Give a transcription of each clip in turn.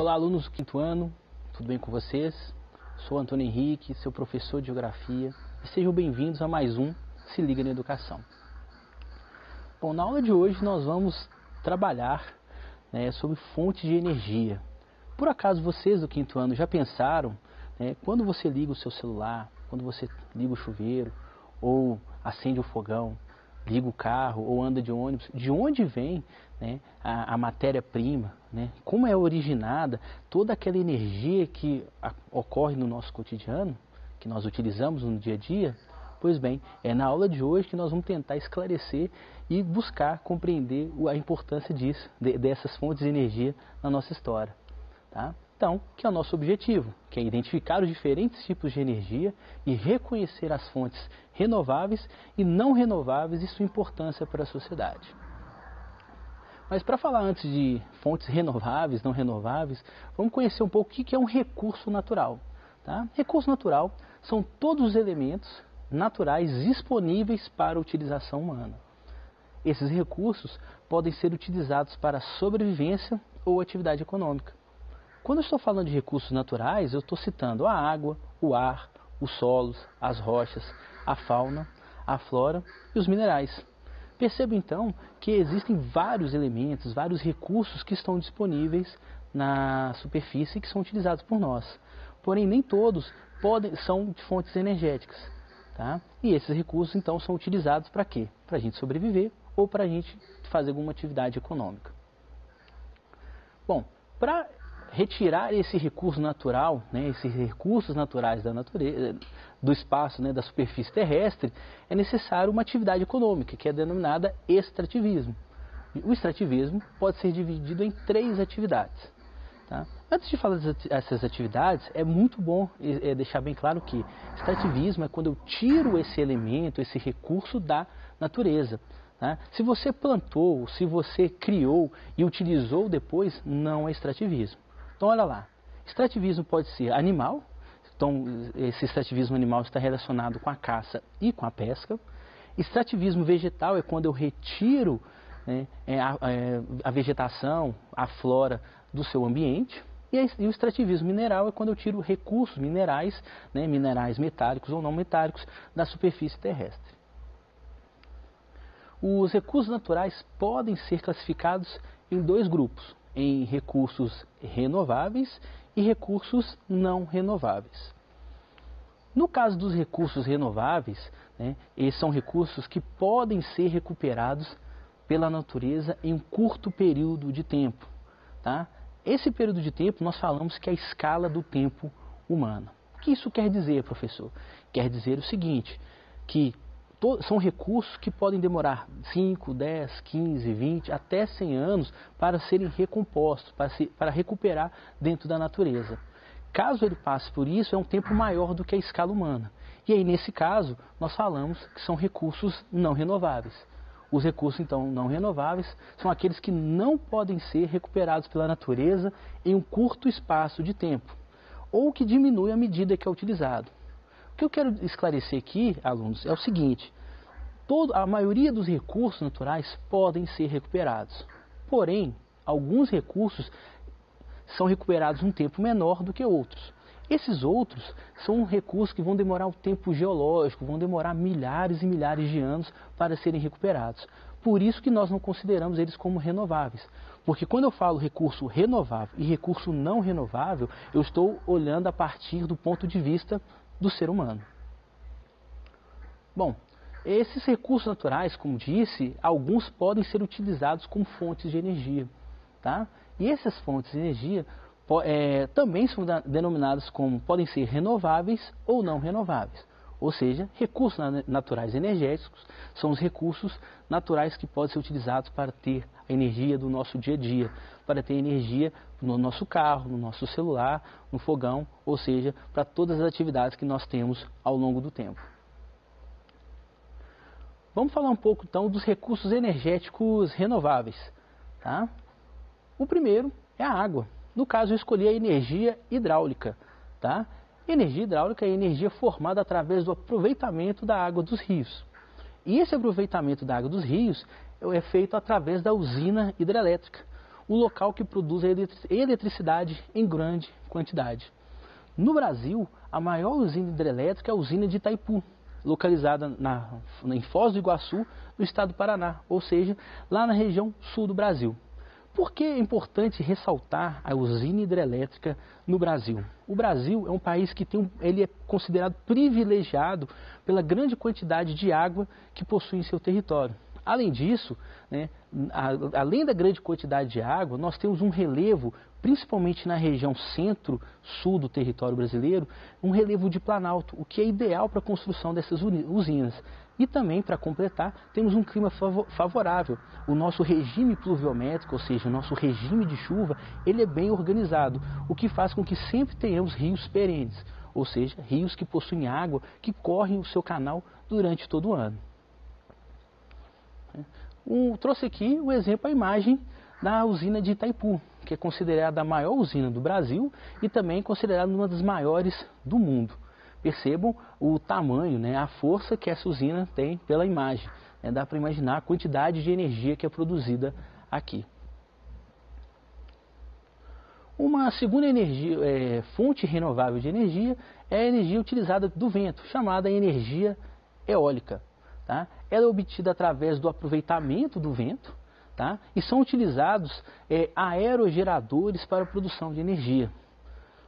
Olá, alunos do quinto ano, tudo bem com vocês? Sou Antônio Henrique, seu professor de Geografia, e sejam bem-vindos a mais um Se Liga na Educação. Bom, na aula de hoje nós vamos trabalhar sobre fontes de energia. Por acaso vocês do quinto ano já pensaram, quando você liga o seu celular, quando você liga o chuveiro, ou acende o fogão, liga o carro ou anda de ônibus, de onde vem a matéria-prima, como é originada toda aquela energia que ocorre no nosso cotidiano, que nós utilizamos no dia a dia? Pois bem, é na aula de hoje que nós vamos tentar esclarecer e buscar compreender a importância disso, dessas fontes de energia na nossa história. Tá? Então, que é o nosso objetivo, que é identificar os diferentes tipos de energia e reconhecer as fontes renováveis e não renováveis e sua importância para a sociedade. Mas para falar antes de fontes renováveis, não renováveis, vamos conhecer um pouco o que é um recurso natural. Tá? Recurso natural são todos os elementos naturais disponíveis para a utilização humana. Esses recursos podem ser utilizados para sobrevivência ou atividade econômica. Quando eu estou falando de recursos naturais, eu estou citando a água, o ar, os solos, as rochas, a fauna, a flora e os minerais. Perceba então que existem vários elementos, vários recursos que estão disponíveis na superfície e que são utilizados por nós. Porém, nem todos são de fontes energéticas. Tá? E esses recursos então são utilizados para quê? Para a gente sobreviver ou para a gente fazer alguma atividade econômica. Bom, para retirar esse recurso natural, esses recursos naturais da natureza, do espaço, da superfície terrestre, é necessário uma atividade econômica, que é denominada extrativismo. O extrativismo pode ser dividido em 3 atividades. Tá? Antes de falar dessas atividades, é muito bom deixar bem claro que extrativismo é quando eu tiro esse elemento, esse recurso da natureza. Tá? Se você plantou, se você criou e utilizou depois, não é extrativismo. Então, olha lá, extrativismo pode ser animal, então esse extrativismo animal está relacionado com a caça e com a pesca. Extrativismo vegetal é quando eu retiro a vegetação, a flora do seu ambiente. E o extrativismo mineral é quando eu tiro recursos minerais, minerais metálicos ou não metálicos, da superfície terrestre. Os recursos naturais podem ser classificados em 2 grupos, em recursos renováveis e recursos não renováveis. No caso dos recursos renováveis, esses são recursos que podem ser recuperados pela natureza em um curto período de tempo. Tá? Esse período de tempo nós falamos que é a escala do tempo humano. O que isso quer dizer, professor? Quer dizer o seguinte, que são recursos que podem demorar 5, 10, 15, 20, até 100 anos para serem recompostos, para recuperar dentro da natureza. Caso ele passe por isso, é um tempo maior do que a escala humana. E aí, nesse caso, nós falamos que são recursos não renováveis. Os recursos, então, não renováveis são aqueles que não podem ser recuperados pela natureza em um curto espaço de tempo, ou que diminui à medida que é utilizado. O que eu quero esclarecer aqui, alunos, é o seguinte: a maioria dos recursos naturais podem ser recuperados. Porém, alguns recursos são recuperados um tempo menor do que outros. Esses outros são recursos que vão demorar um tempo geológico, vão demorar milhares e milhares de anos para serem recuperados. Por isso que nós não consideramos eles como renováveis. Porque quando eu falo recurso renovável e recurso não renovável, eu estou olhando a partir do ponto de vista do ser humano. Bom, esses recursos naturais, como disse, alguns podem ser utilizados como fontes de energia. Tá? E essas fontes de energia também são denominadas como, podem ser renováveis ou não renováveis. Ou seja, recursos naturais energéticos são os recursos naturais que podem ser utilizados para ter a energia do nosso dia a dia, para ter energia no nosso carro, no nosso celular, no fogão, ou seja, para todas as atividades que nós temos ao longo do tempo. Vamos falar um pouco então dos recursos energéticos renováveis. Tá? O primeiro é a água. No caso, eu escolhi a energia hidráulica. Tá? Energia hidráulica é energia formada através do aproveitamento da água dos rios. E esse aproveitamento da água dos rios é feito através da usina hidrelétrica. o local que produz a eletricidade em grande quantidade. No Brasil, a maior usina hidrelétrica é a usina de Itaipu, localizada em Foz do Iguaçu, no estado do Paraná, ou seja, lá na região sul do Brasil. Por que é importante ressaltar a usina hidrelétrica no Brasil? O Brasil é um país que ele é considerado privilegiado pela grande quantidade de água que possui em seu território. Além disso, né, além da grande quantidade de água, nós temos um relevo, principalmente na região centro-sul do território brasileiro, um relevo de planalto, o que é ideal para a construção dessas usinas. E também, para completar, temos um clima favorável. O nosso regime pluviométrico, ou seja, o nosso regime de chuva, ele é bem organizado, o que faz com que sempre tenhamos rios perenes, ou seja, rios que possuem água, que correm o seu canal durante todo o ano. Trouxe aqui o exemplo, a imagem da usina de Itaipu, que é considerada a maior usina do Brasil e também considerada uma das maiores do mundo. Percebam o tamanho, né, a força que essa usina tem pela imagem. Dá para imaginar a quantidade de energia que é produzida aqui. Uma segunda fonte renovável de energia é a energia utilizada do vento, chamada energia eólica. Tá? Ela é obtida através do aproveitamento do vento, tá? E são utilizados aerogeradores para a produção de energia.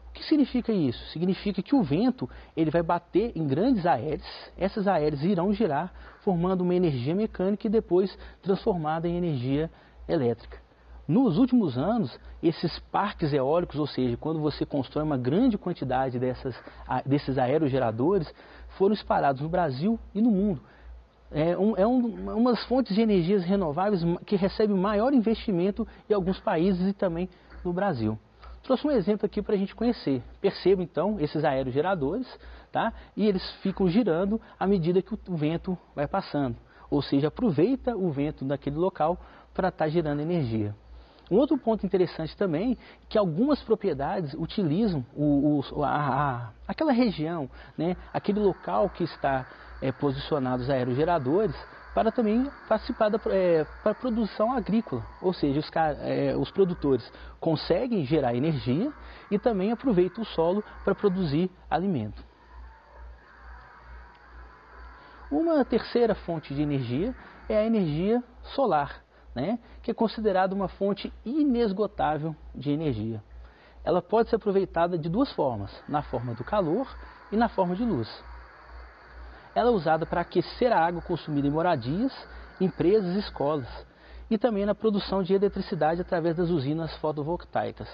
O que significa isso? Significa que o vento ele vai bater em grandes aéreas, essas aéreas irão girar, formando uma energia mecânica e depois transformada em energia elétrica. Nos últimos anos, esses parques eólicos, ou seja, quando você constrói uma grande quantidade desses aerogeradores, foram espalhados no Brasil e no mundo. Umas fontes de energias renováveis que recebem maior investimento em alguns países e também no Brasil. Trouxe um exemplo aqui para a gente conhecer. Perceba então esses aerogeradores, tá? E eles ficam girando à medida que o vento vai passando. Ou seja, aproveita o vento daquele local para estar gerando energia. Um outro ponto interessante também é que algumas propriedades utilizam aquela região, né? Aquele local que está posicionado os aerogeradores para também participar para a produção agrícola, ou seja, os produtores conseguem gerar energia e também aproveitam o solo para produzir alimento. Uma terceira fonte de energia é a energia solar, né, que é considerada uma fonte inesgotável de energia. Ela pode ser aproveitada de duas formas, na forma do calor e na forma de luz. Ela é usada para aquecer a água consumida em moradias, empresas e escolas, e também na produção de eletricidade através das usinas fotovoltaicas.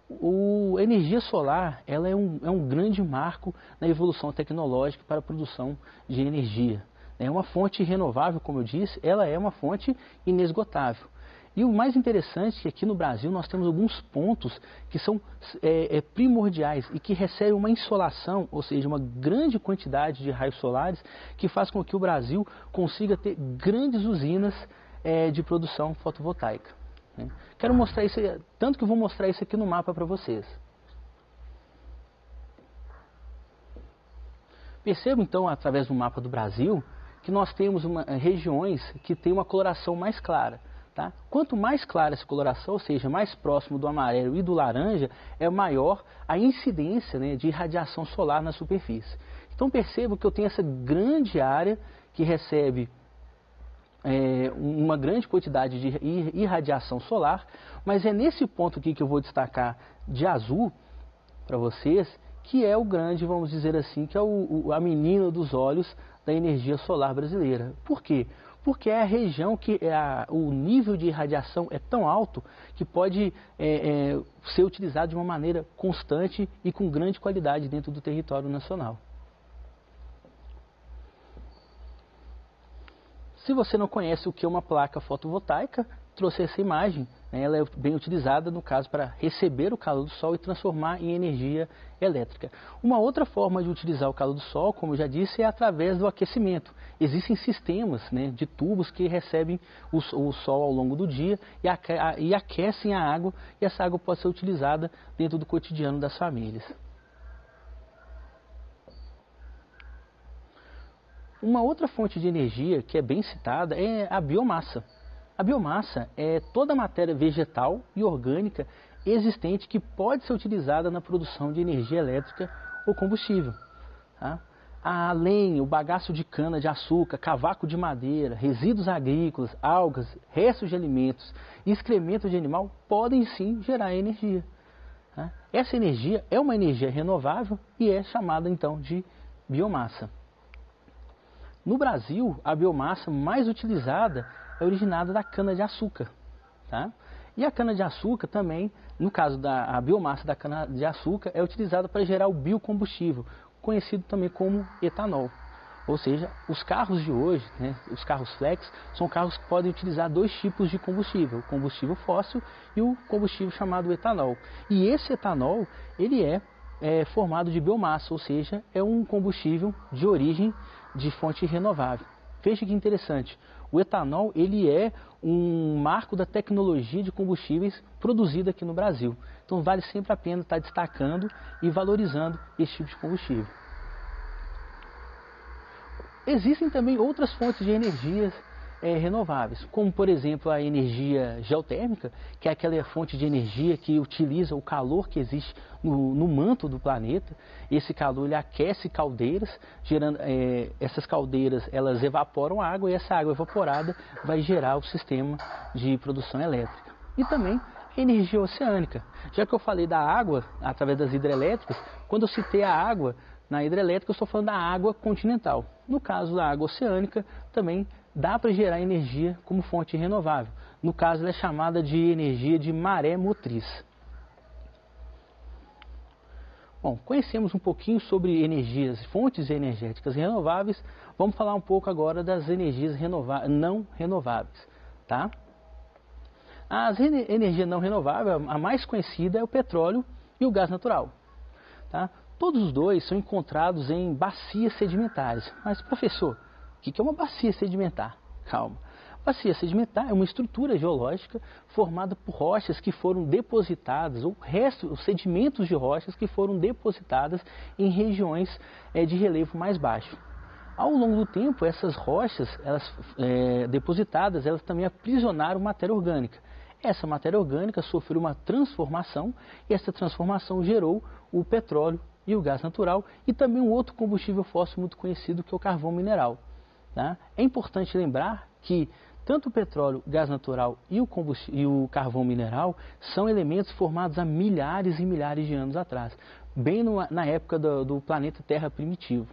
A energia solar ela é um grande marco na evolução tecnológica para a produção de energia. É uma fonte renovável, como eu disse, ela é uma fonte inesgotável. E o mais interessante é que aqui no Brasil nós temos alguns pontos que são primordiais e que recebem uma insolação, ou seja, uma grande quantidade de raios solares que faz com que o Brasil consiga ter grandes usinas de produção fotovoltaica. Né? Quero mostrar isso, tanto que eu vou mostrar isso aqui no mapa para vocês. Percebam então, através do mapa do Brasil, que nós temos regiões que têm uma coloração mais clara. Tá? Quanto mais clara essa coloração, ou seja, mais próximo do amarelo e do laranja, é maior a incidência, né, de radiação solar na superfície. Então percebo que eu tenho essa grande área que recebe uma grande quantidade de irradiação solar, mas é nesse ponto aqui que eu vou destacar de azul para vocês, que é o grande, vamos dizer assim, que é a menina dos olhos da energia solar brasileira. Por quê? Porque é a região que o nível de irradiação é tão alto que pode ser utilizado de uma maneira constante e com grande qualidade dentro do território nacional. Se você não conhece o que é uma placa fotovoltaica, trouxe essa imagem. Ela é bem utilizada, no caso, para receber o calor do sol e transformar em energia elétrica. Uma outra forma de utilizar o calor do sol, como eu já disse, é através do aquecimento. Existem sistemas, né, de tubos que recebem o sol ao longo do dia e aquecem a água, e essa água pode ser utilizada dentro do cotidiano das famílias. Uma outra fonte de energia que é bem citada é a biomassa. A biomassa é toda a matéria vegetal e orgânica existente que pode ser utilizada na produção de energia elétrica ou combustível. Tá? A lenha, o bagaço de cana de açúcar, cavaco de madeira, resíduos agrícolas, algas, restos de alimentos e excrementos de animal podem sim gerar energia. Tá? Essa energia é uma energia renovável e é chamada então de biomassa. No Brasil, a biomassa mais utilizada é originada da cana-de-açúcar. Tá? E a cana-de-açúcar também, no caso da biomassa da cana-de-açúcar, é utilizada para gerar o biocombustível, conhecido também como etanol. Ou seja, os carros de hoje, né, os carros flex, são carros que podem utilizar dois tipos de combustível, o combustível fóssil e o combustível chamado etanol. E esse etanol, ele é formado de biomassa, ou seja, é um combustível de origem de fonte renovável. Veja que interessante, o etanol ele é um marco da tecnologia de combustíveis produzida aqui no Brasil. Então vale sempre a pena estar destacando e valorizando esse tipo de combustível. Existem também outras fontes de energias renováveis, como por exemplo a energia geotérmica, que é aquela fonte de energia que utiliza o calor que existe no manto do planeta. Esse calor ele aquece caldeiras, gerando essas caldeiras elas evaporam água e essa água evaporada vai gerar o sistema de produção elétrica. E também energia oceânica. Já que eu falei da água através das hidrelétricas, quando eu citei a água na hidrelétrica, eu estou falando da água continental. No caso da água oceânica, também dá para gerar energia como fonte renovável. No caso, ela é chamada de energia de maré motriz. Bom, conhecemos um pouquinho sobre energias, fontes energéticas renováveis. Vamos falar um pouco agora das energias não renováveis. Tá? As energias não renováveis, a mais conhecida é o petróleo e o gás natural. Tá? Todos os dois são encontrados em bacias sedimentares. Mas, professor, o que é uma bacia sedimentar? Calma. Bacia sedimentar é uma estrutura geológica formada por rochas que foram depositadas, ou restos, sedimentos de rochas que foram depositadas em regiões de relevo mais baixo. Ao longo do tempo, essas rochas depositadas, elas também aprisionaram matéria orgânica. Essa matéria orgânica sofreu uma transformação e essa transformação gerou o petróleo e o gás natural e também um outro combustível fóssil muito conhecido que é o carvão mineral. Tá? É importante lembrar que tanto o petróleo, o gás natural e o carvão mineral são elementos formados há milhares e milhares de anos atrás, bem na época do planeta Terra primitivo.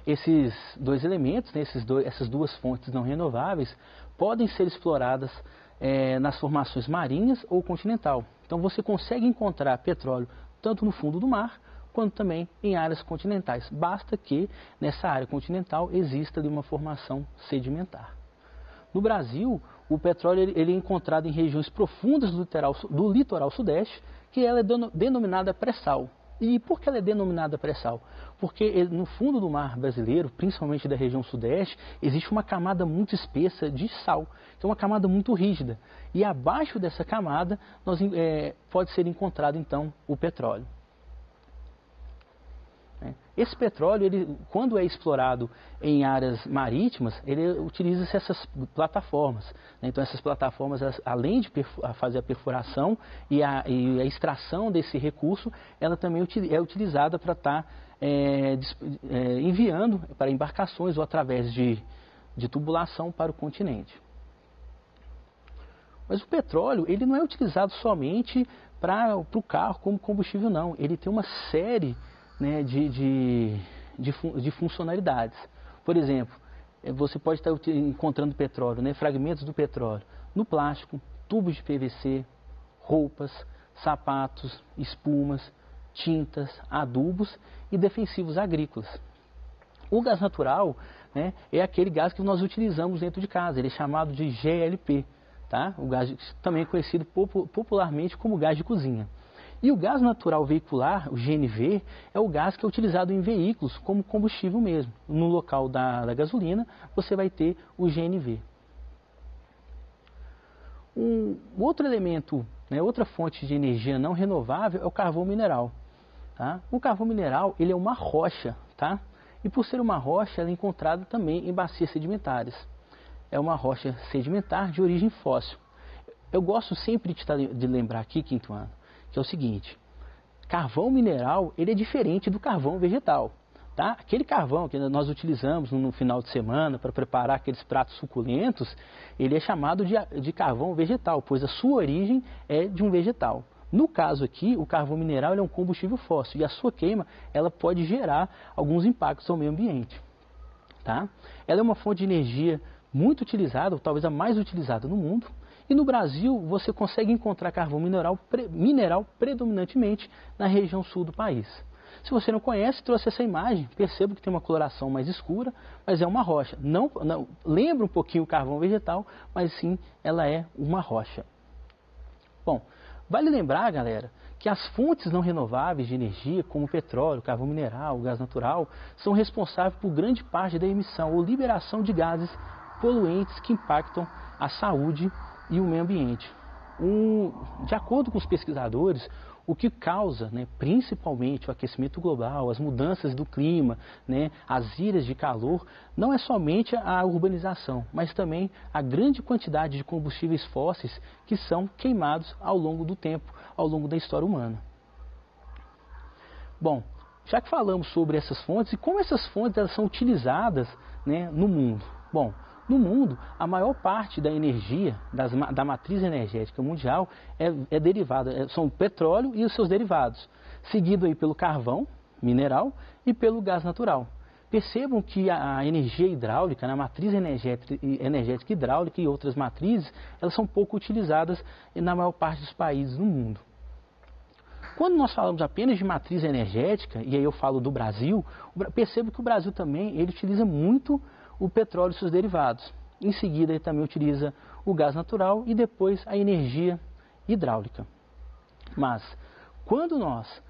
Esses dois elementos, né, essas duas fontes não renováveis, podem ser exploradas nas formações marinhas ou continental. Então você consegue encontrar petróleo tanto no fundo do mar, quanto também em áreas continentais. Basta que nessa área continental exista ali uma formação sedimentar. No Brasil, o petróleo ele é encontrado em regiões profundas do litoral sudeste, que ela é denominada pré-sal. E por que ela é denominada pré-sal? Porque no fundo do mar brasileiro, principalmente da região sudeste, existe uma camada muito espessa de sal, que é uma camada muito rígida. E abaixo dessa camada pode ser encontrado então o petróleo. Esse petróleo, quando é explorado em áreas marítimas, ele utiliza essas plataformas. Então essas plataformas, além de fazer a perfuração e a extração desse recurso, ela também é utilizada para estar enviando para embarcações ou através de tubulação para o continente. Mas o petróleo ele não é utilizado somente para o carro como combustível, não. Ele tem uma série de funcionalidades. Por exemplo, você pode estar encontrando petróleo, fragmentos do petróleo, no plástico, tubos de PVC, roupas, sapatos, espumas, tintas, adubos e defensivos agrícolas. O gás natural é aquele gás que nós utilizamos dentro de casa, ele é chamado de GLP, tá? O gás também é conhecido popularmente como gás de cozinha. E o gás natural veicular, o GNV, é o gás que é utilizado em veículos como combustível mesmo. No local da gasolina, você vai ter o GNV. Um outro elemento, outra fonte de energia não renovável é o carvão mineral. Tá? O carvão mineral ele é uma rocha, tá? E por ser uma rocha, ela é encontrada também em bacias sedimentares. é uma rocha sedimentar de origem fóssil. Eu gosto sempre de lembrar aqui, quinto ano, que é o seguinte: carvão mineral ele é diferente do carvão vegetal. Tá? Aquele carvão que nós utilizamos no final de semana para preparar aqueles pratos suculentos, ele é chamado de carvão vegetal, pois a sua origem é de um vegetal. No caso aqui, o carvão mineral ele é um combustível fóssil e a sua queima ela pode gerar alguns impactos ao meio ambiente. Tá? Ela é uma fonte de energia muito utilizada, ou talvez a mais utilizada no mundo, e no Brasil você consegue encontrar carvão mineral predominantemente na região sul do país. Se você não conhece, trouxe essa imagem, perceba que tem uma coloração mais escura, mas é uma rocha. Não lembra um pouquinho o carvão vegetal, mas sim, ela é uma rocha. Bom, vale lembrar, galera, que as fontes não renováveis de energia, como o petróleo, o carvão mineral, o gás natural, são responsáveis por grande parte da emissão ou liberação de gases poluentes que impactam a saúde e o meio ambiente. De acordo com os pesquisadores, o que causa, principalmente o aquecimento global, as mudanças do clima, as ilhas de calor, não é somente a urbanização, mas também a grande quantidade de combustíveis fósseis que são queimados ao longo do tempo, ao longo da história humana. Bom, já que falamos sobre essas fontes e como essas fontes elas são utilizadas no mundo. Bom, no mundo, a maior parte da energia, da matriz energética mundial é derivada, são o petróleo e os seus derivados, seguido aí pelo carvão mineral e pelo gás natural. Percebam que a energia hidráulica, na matriz energética hidráulica e outras matrizes, elas são pouco utilizadas na maior parte dos países do mundo. Quando nós falamos apenas de matriz energética, e aí eu falo do Brasil, percebo que o Brasil também ele utiliza muito o petróleo e seus derivados. Em seguida, ele também utiliza o gás natural e depois a energia hidráulica. Mas, quando nós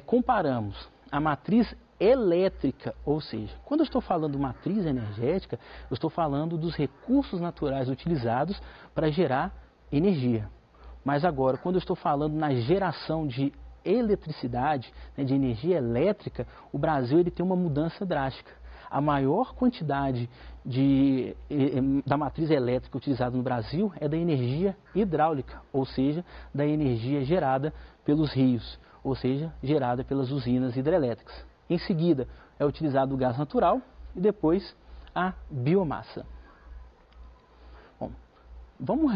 comparamos a matriz elétrica, ou seja, quando eu estou falando matriz energética, eu estou falando dos recursos naturais utilizados para gerar energia. Mas agora, quando eu estou falando na geração de eletricidade, de energia elétrica, o Brasil ele tem uma mudança drástica. A maior quantidade da matriz elétrica utilizada no Brasil é da energia hidráulica, ou seja, da energia gerada pelos rios, ou seja, gerada pelas usinas hidrelétricas. Em seguida, é utilizado o gás natural e depois a biomassa. Bom, vamos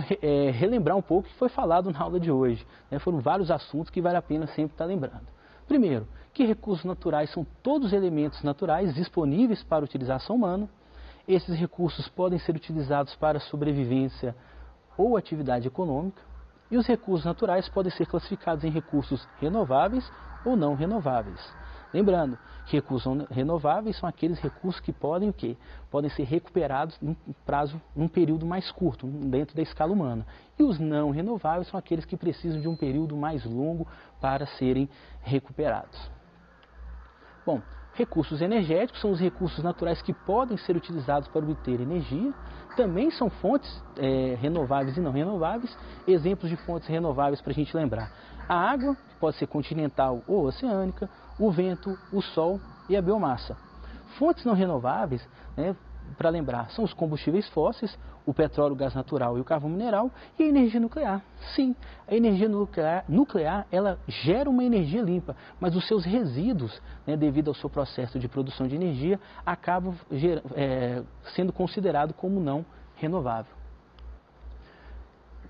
relembrar um pouco o que foi falado na aula de hoje. Foram vários assuntos que vale a pena sempre estar lembrando. Primeiro, que recursos naturais são todos os elementos naturais disponíveis para utilização humana. Esses recursos podem ser utilizados para sobrevivência ou atividade econômica. E os recursos naturais podem ser classificados em recursos renováveis ou não renováveis. Lembrando que recursos renováveis são aqueles recursos que podem Podem ser recuperados num período mais curto, dentro da escala humana. E os não renováveis são aqueles que precisam de um período mais longo para serem recuperados. Bom, recursos energéticos são os recursos naturais que podem ser utilizados para obter energia. Também são fontes renováveis e não renováveis. Exemplos de fontes renováveis para a gente lembrar: a água, que pode ser continental ou oceânica, o vento, o sol e a biomassa. Fontes não renováveis, para lembrar, são os combustíveis fósseis, o petróleo, o gás natural e o carvão mineral, e a energia nuclear. Sim, a energia nuclear ela gera uma energia limpa, mas os seus resíduos, devido ao seu processo de produção de energia, acabam sendo considerados como não renovável.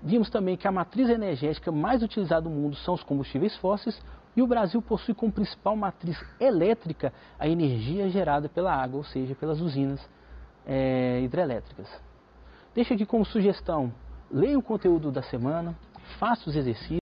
Vimos também que a matriz energética mais utilizada no mundo são os combustíveis fósseis, e o Brasil possui como principal matriz elétrica a energia gerada pela água, ou seja, pelas usinas hidrelétricas. Deixo aqui como sugestão: leia o conteúdo da semana, faça os exercícios.